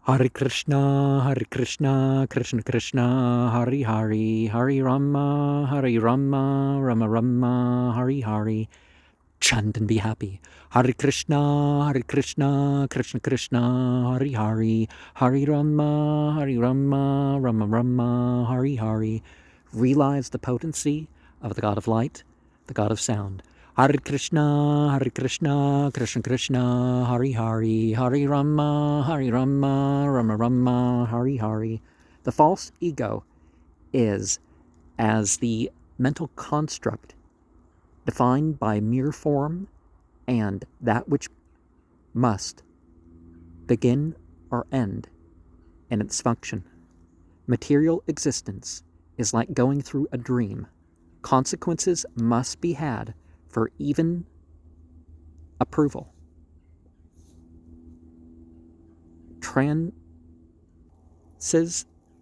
Hare Krishna, Krishna Krishna, Hare Hare, Hare Rama, Rama Rama, Hare Hare. Chant and be happy. Hare Krishna, Krishna Krishna, Hare Hare, Hare Rama, Rama Rama, Hare Hare. Realize the potency of the God of light, the God of sound. Hare Krishna, Krishna Krishna, Hare Hare, Hare Rama, Rama Rama, Hare Hare. The false ego is as the mental construct defined by mere form and that which must begin or end in its function. Material existence is like going through a dream. Consequences must be had for even approval. Trances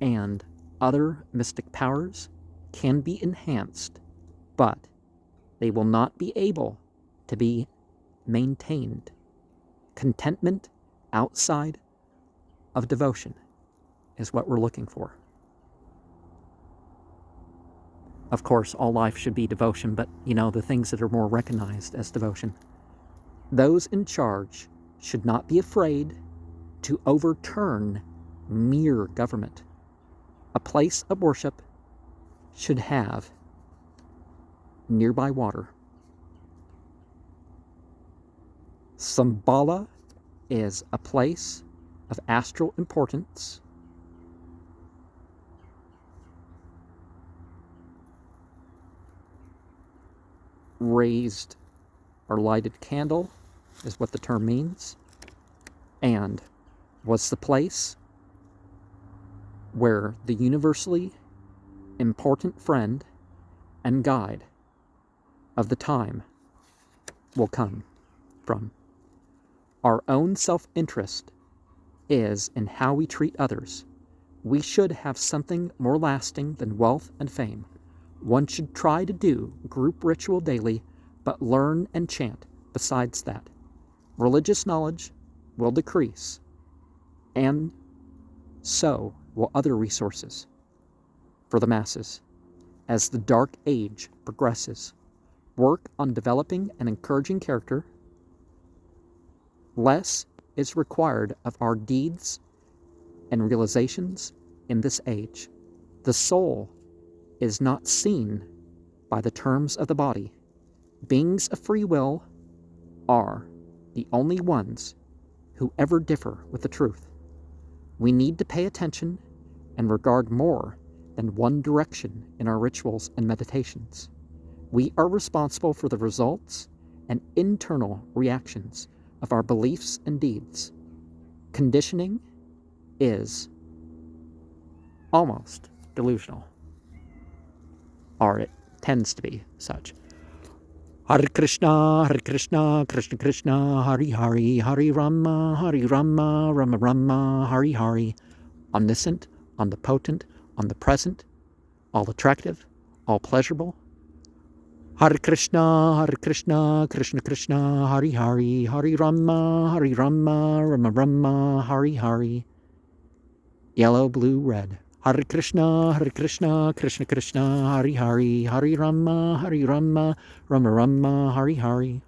and other mystic powers can be enhanced, but they will not be able to be maintained. Contentment outside of devotion is what we're looking for. Of course, all life should be devotion, but the things that are more recognized as devotion. Those in charge should not be afraid to overturn mere government. A place of worship should have nearby water. Sambala is a place of astral importance. Raised or lighted candle is what the term means, and was the place where the universally important friend and guide of the time will come from. Our own self-interest is in how we treat others. We should have something more lasting than wealth and fame. One should try to do group ritual daily, but learn and chant besides that. Religious knowledge will decrease, and so will other resources for the masses. As the dark age progresses, work on developing and encouraging character. Less is required of our deeds and realizations in this age. The soul is not seen by the terms of the body. Beings of free will are the only ones who ever differ with the truth. We need to pay attention and regard more than one direction in our rituals and meditations. We are responsible for the results and internal reactions of our beliefs and deeds. Conditioning is almost delusional, or it tends to be such. Hare Krishna, Krishna Krishna, Hare Hare, Hare Rama, Rama Rama, Hare Hare. Omniscient, omnipotent, omnipresent, all attractive, all pleasurable. Hare Krishna, Krishna Krishna, Hare Hare, Hare Rama, Rama Rama, Hare Hare. Yellow, blue, red. Hare Krishna, Krishna Krishna, Hare Hare, Hare Rama, Rama Rama, Hare Hare.